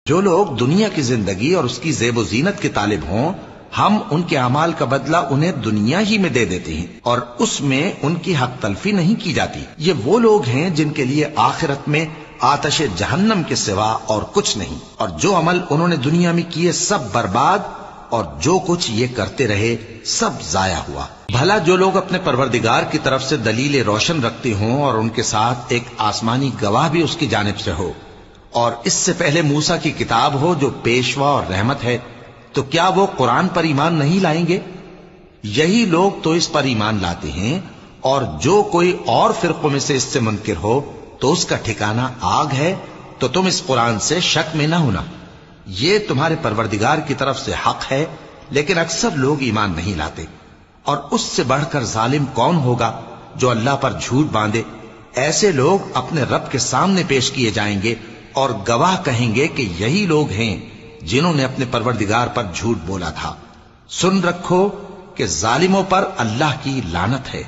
جو لوگ دنیا کی زندگی اور اس کی زیب و زینت کے طالب ہوں، ہم ان کے اعمال کا بدلہ انہیں دنیا ہی میں دے دیتے ہیں اور اس میں ان کی حق تلفی نہیں کی جاتی۔ یہ وہ لوگ ہیں جن کے لیے آخرت میں آتش جہنم کے سوا اور کچھ نہیں، اور جو عمل انہوں نے دنیا میں کیے سب برباد، اور جو کچھ یہ کرتے رہے سب ضائع ہوا۔ بھلا جو لوگ اپنے پروردگار کی طرف سے دلیل روشن رکھتے ہوں اور ان کے ساتھ ایک آسمانی گواہ بھی اس کی جانب سے ہو، اور اس سے پہلے موسیٰ کی کتاب ہو جو پیشوا اور رحمت ہے، تو کیا وہ قرآن پر ایمان نہیں لائیں گے؟ یہی لوگ تو اس پر ایمان لاتے ہیں، اور جو کوئی اور فرقوں میں سے اس سے منکر ہو تو اس کا ٹھکانہ آگ ہے۔ تو تم اس قرآن سے شک میں نہ ہونا، یہ تمہارے پروردگار کی طرف سے حق ہے، لیکن اکثر لوگ ایمان نہیں لاتے۔ اور اس سے بڑھ کر ظالم کون ہوگا جو اللہ پر جھوٹ باندھے؟ ایسے لوگ اپنے رب کے سامنے پیش کیے جائیں گے اور گواہ کہیں گے کہ یہی لوگ ہیں جنہوں نے اپنے پروردگار پر جھوٹ بولا تھا۔ سن رکھو کہ ظالموں پر اللہ کی لعنت ہے۔